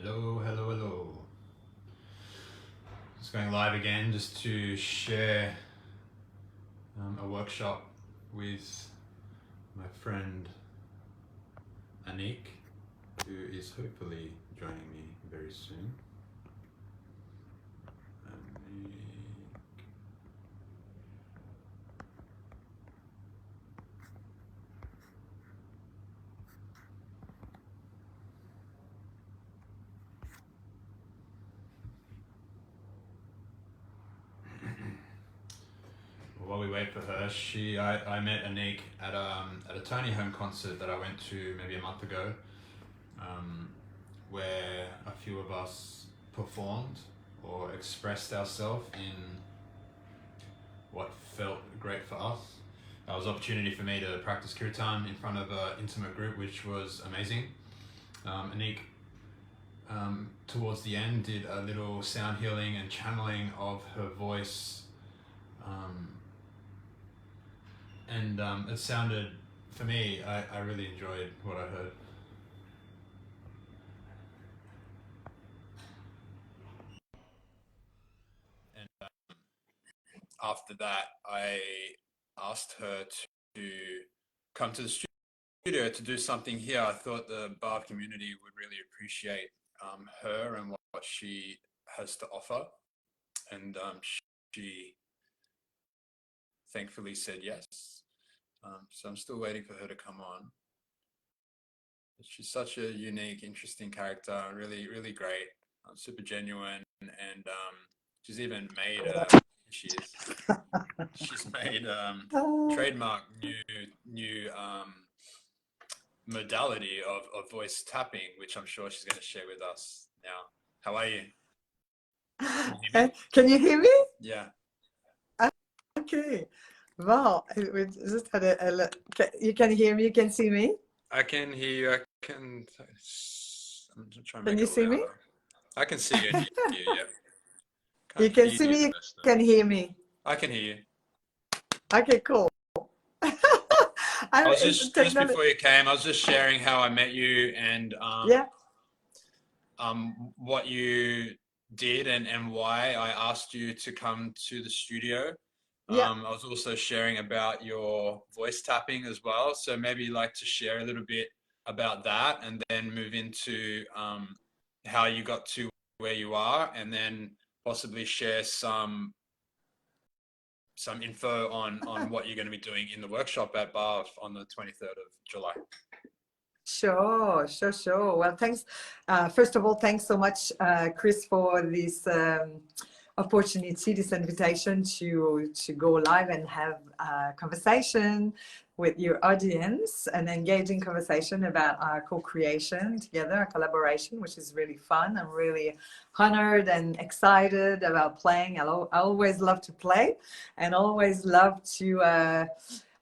Hello, hello, hello. Just going live again just to share a workshop with my friend Anik, who is hopefully joining me very soon. Anik. While we wait for her, I met Anik at a Tony Home concert that I went to maybe a month ago, where a few of us performed or expressed ourselves in what felt great for us. It was an opportunity for me to practice kirtan in front of an intimate group, which was amazing. Anik, towards the end, did a little sound healing and channeling of her voice. And it sounded, for me, I really enjoyed what I heard. And after that, I asked her to come to the studio to do something here. I thought the Bhav community would really appreciate her and what she has to offer. And she thankfully said yes. So I'm still waiting for her to come on. She's such a unique, interesting character, really, really great, super genuine, and she's even made she's made trademark new modality of voice tapping, which I'm sure she's going to share with us now. How are you? Can you hear me? Yeah. Okay. Well, we just had you can hear me, you can see me? I can hear you. I'm trying to make Can you it see louder. me? I can see you and hear you, yeah. You can see me, you can hear me. I can hear you. Okay, cool. I was just before you came, I was just sharing how I met you and yeah. What you did and why I asked you to come to the studio. Yeah. I was also sharing about your voice tapping as well. So maybe you'd like to share a little bit about that and then move into how you got to where you are, and then possibly share some info on what you're going to be doing in the workshop at Bhav on the 23rd of July. Sure. Well, thanks. First of all, thanks so much, Chris, for this opportunity, this invitation to go live and have a conversation with your audience, an engaging conversation about our co-creation together, our collaboration, which is really fun. I'm really honored and excited about playing. I always love to play and always love to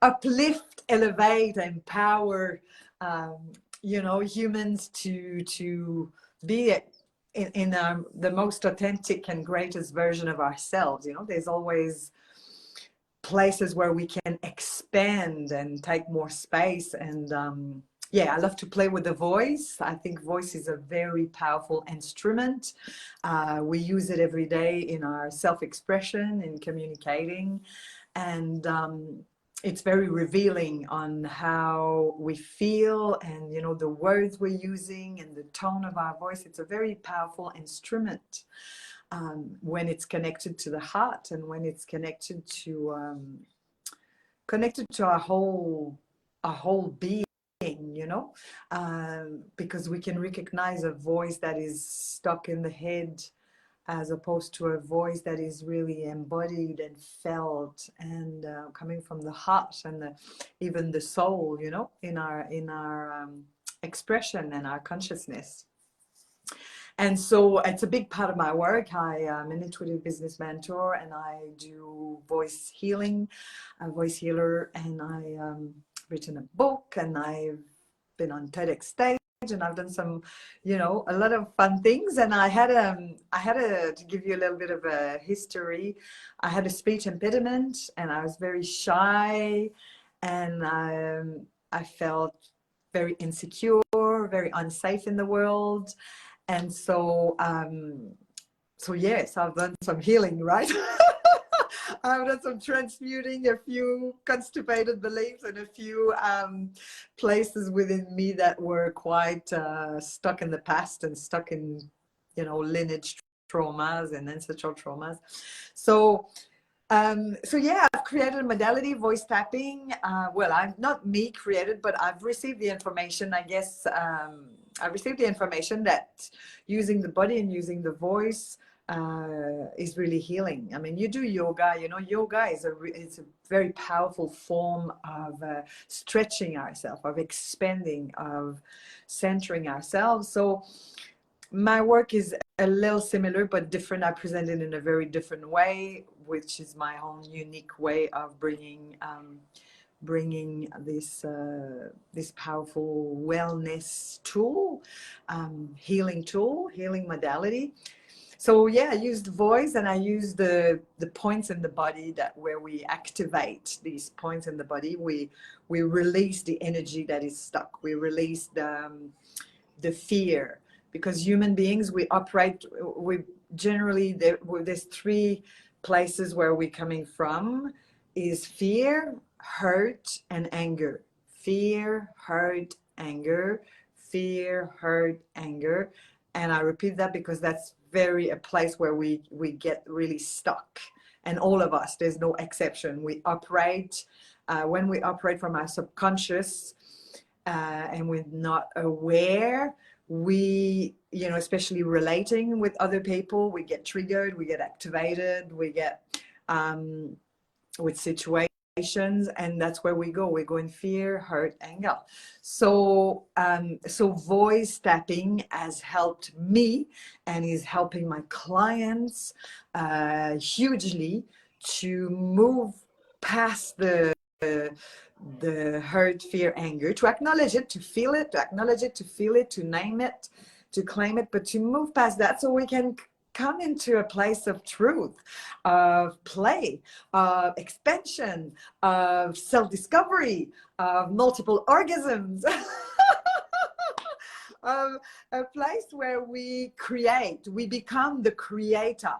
uplift, elevate, empower humans to be in the most authentic and greatest version of ourselves. There's always places where we can expand and take more space. And I love to play with the voice. I think voice is a very powerful instrument. We use it every day in our self-expression, in communicating, and it's very revealing on how we feel and, the words we're using and the tone of our voice. It's a very powerful instrument when it's connected to the heart and when it's connected to our whole being, because we can recognize a voice that is stuck in the head as opposed to a voice that is really embodied and felt and coming from the heart and even the soul, in our expression and our consciousness. And so it's a big part of my work. I am an intuitive business mentor and I do voice healing, a voice healer, and I written a book and I've been on TEDx stage. And I've done some, a lot of fun things. And I had to give you a little bit of a history. I had a speech impediment and I was very shy and I felt very insecure, very unsafe in the world. And so so yes, I've done some healing, right? I've done some transmuting, a few constipated beliefs, and a few places within me that were quite stuck in the past and stuck in, you know, lineage traumas and ancestral traumas. So so yeah, I've created a modality, voice tapping. Well, I've not me created, but I've received the information, I guess. I received the information that using the body and using the voice is really healing. I mean, you do yoga, you know, yoga is it's a very powerful form of stretching ourselves, of expanding, of centering ourselves. So my work is a little similar but different. I present it in a very different way, which is my own unique way of bringing this this powerful wellness tool, healing modality. So yeah, I use the voice, and I use the points in the body that where we activate these points in the body. We release the energy that is stuck. We release the fear, because human beings, we operate, we generally, there's three places where we're coming from, is fear, hurt, and anger. Fear, hurt, anger. Fear, hurt, anger. And I repeat that because that's very a place where we get really stuck. And all of us, there's no exception. We operate, when we operate from our subconscious, and we're not aware, we, you know, especially relating with other people, we get triggered, we get activated, we get with situations, and that's where we go. We go in fear, hurt, anger. So so voice tapping has helped me and is helping my clients hugely to move past the hurt, fear, anger, to acknowledge it, to feel it, to acknowledge it, to feel it, to name it, to claim it, but to move past that so we can come into a place of truth, of play, of expansion, of self-discovery, of multiple orgasms, of a place where we create, we become the creator.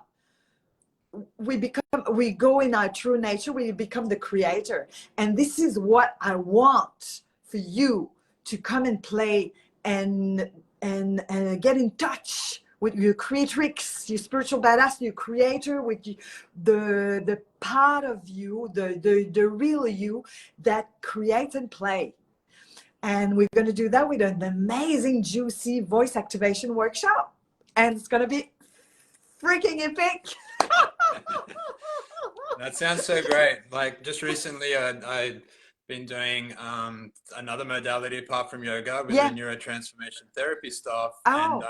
We go in our true nature, we become the creator. And this is what I want for you to come and play and get in touch with your creatrix, your spiritual badass, your creator, with the part of you, the real you that creates and play. And we're going to do that with an amazing, juicy voice activation workshop. And it's going to be freaking epic. That sounds so great. Like just recently, I've been doing another modality apart from yoga with the neurotransformation therapy stuff, and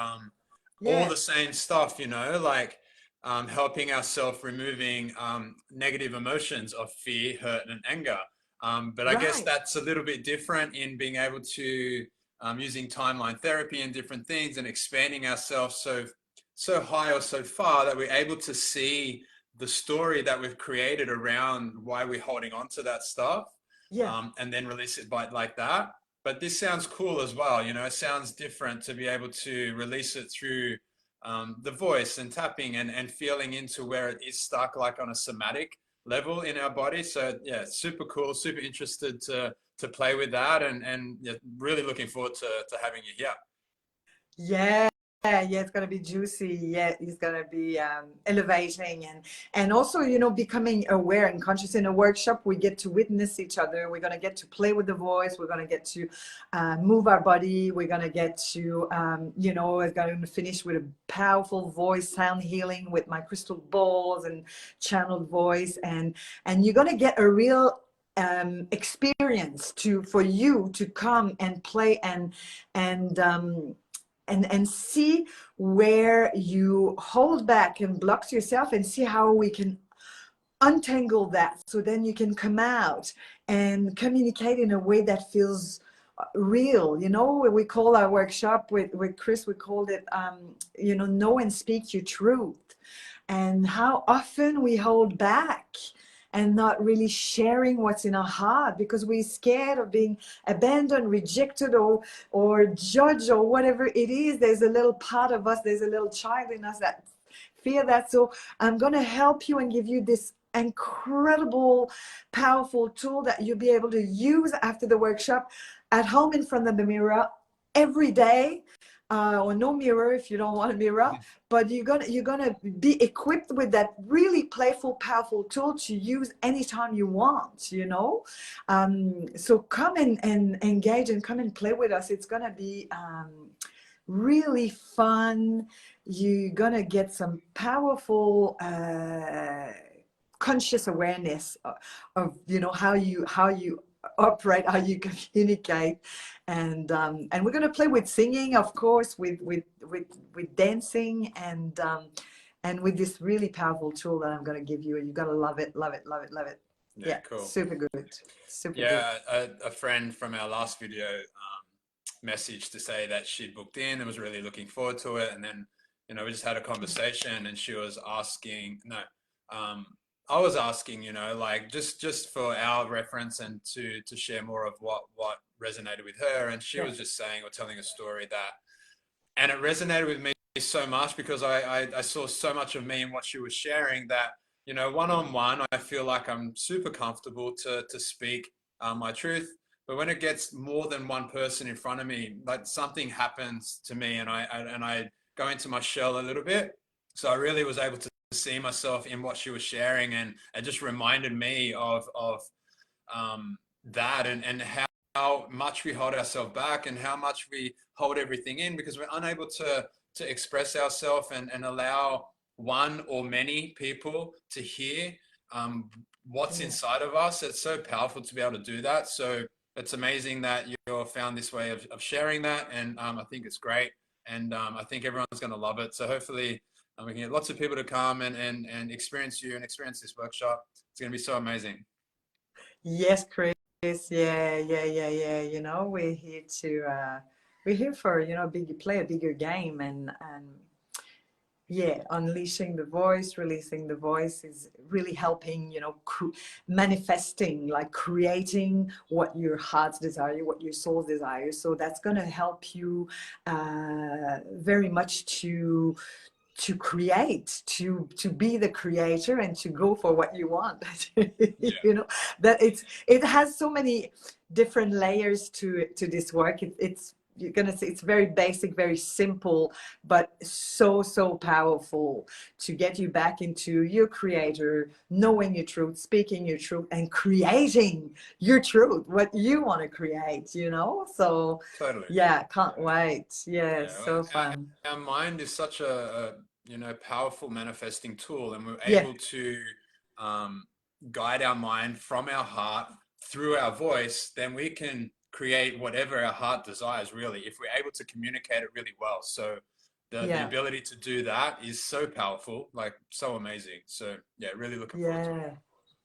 all the same stuff, you know, like helping ourselves removing negative emotions of fear, hurt, and anger. But I guess that's a little bit different in being able to using timeline therapy and different things and expanding ourselves so high or so far that we're able to see the story that we've created around why we're holding on to that stuff, and then release it by like that. But this sounds cool as well. You know, it sounds different to be able to release it through the voice and tapping and feeling into where it is stuck, like on a somatic level in our body. So yeah, super cool, super interested to play with that, and yeah, really looking forward to having you here. Yeah, it's gonna be juicy. Yeah, it's gonna be elevating, and also, you know, becoming aware and conscious. In a workshop, we get to witness each other. We're gonna get to play with the voice. We're gonna get to move our body. We're gonna get to you know, we're gonna finish with a powerful voice sound healing with my crystal balls and channeled voice, and you're gonna get a real experience for you to come and play and see where you hold back and blocks yourself, and see how we can untangle that, so then you can come out and communicate in a way that feels real. You know, we call our workshop with Chris, we called it you know and speak your truth. And how often we hold back and not really sharing what's in our heart because we're scared of being abandoned, rejected, or judged, or whatever it is. There's a little part of us, there's a little child in us that fear that. So I'm going to help you and give you this incredible, powerful tool that you'll be able to use after the workshop at home in front of the mirror every day. Or no mirror if you don't want a mirror, but you're gonna be equipped with that really playful, powerful tool to use anytime you want, you know. So come and engage and come and play with us. It's gonna be really fun. You're gonna get some powerful conscious awareness of you know how you operate, how you communicate, and we're going to play with singing, of course, with dancing, and with this really powerful tool that I'm going to give you. You're going to love it, love it, love it, love it. Yeah, cool. Super good, super good. A friend from our last video messaged to say that she'd booked in and was really looking forward to it, and then you know we just had a conversation, and she was asking, I was asking, you know, like just for our reference and to share more of what resonated with her. And she was just saying or telling a story that, and it resonated with me so much because I saw so much of me in what she was sharing that, you know, one-on-one, I feel like I'm super comfortable to speak my truth. But when it gets more than one person in front of me, like something happens to me and I go into my shell a little bit. So I really was able to see myself in what she was sharing, and it just reminded me of that and how much we hold ourselves back and how much we hold everything in because we're unable to express ourselves and allow one or many people to hear what's inside of us. It's so powerful to be able to do that. So it's amazing that you found this way of sharing that, and I think it's great, and I think everyone's going to love it. So hopefully we can get lots of people to come and experience you and experience this workshop. It's going to be so amazing. Yes, Chris. Yeah. You know, we're here for, you know, play a bigger game, and yeah, unleashing the voice, releasing the voice is really helping, you know, manifesting, like creating what your heart's desire, what your soul desires. So that's going to help you very much to create, to be the creator and to go for what you want. You know, that it has so many different layers to this work. It's you're gonna see it's very basic, very simple, but so powerful to get you back into your creator, knowing your truth, speaking your truth, and creating your truth, what you want to create, you know. So totally, yeah, can't wait. Yeah, so fun. Our mind is such a you know, powerful manifesting tool, and we're able to guide our mind from our heart through our voice. Then we can create whatever our heart desires, really, if we're able to communicate it really well. So the ability to do that is so powerful, like so amazing. So yeah, really looking forward to it.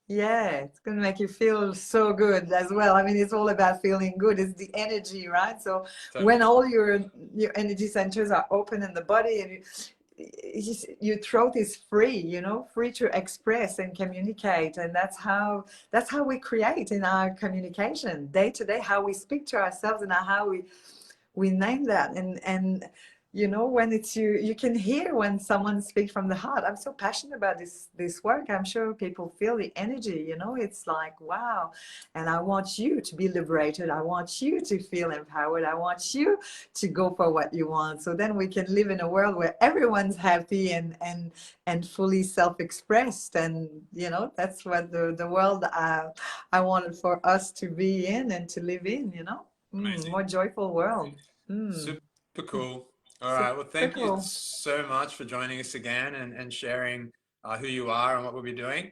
Yeah, it's going to make you feel so good as well. I mean, it's all about feeling good. It's the energy, right? So when all your energy centers are open in the body, and your throat is free, you know, free to express and communicate. And that's how we create in our communication day to day, how we speak to ourselves and how we name that. And you know, when it's you can hear when someone speaks from the heart. I'm so passionate about this work. I'm sure people feel the energy, you know. It's like, wow. And I want you to be liberated. I want you to feel empowered. I want you to go for what you want. So then we can live in a world where everyone's happy and fully self-expressed. And, you know, that's what the world I wanted for us to be in and to live in, you know. More joyful world. Super cool. All right. Well, thank you so much for joining us again and sharing who you are and what we'll be doing.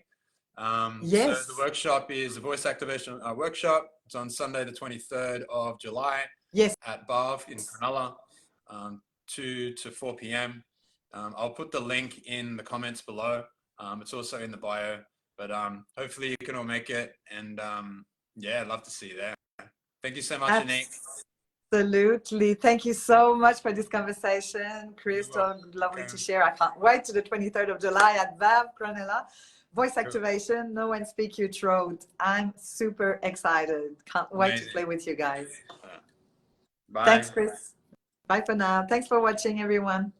So the workshop is the voice activation workshop. It's on Sunday, the 23rd of July. Yes. At Bhav in Cronulla, 2 to 4 p.m. I'll put the link in the comments below. It's also in the bio, but hopefully you can all make it. And yeah, I'd love to see you there. Thank you so much, Anique. Absolutely. Thank you so much for this conversation, Chris. Lovely to share. I can't wait to the 23rd of July at Bhav, Cronulla. Voice activation, no one speak your throat. I'm super excited. Can't wait Amazing. to play with you guys. Bye. Thanks, Chris. Bye for now. Thanks for watching, everyone.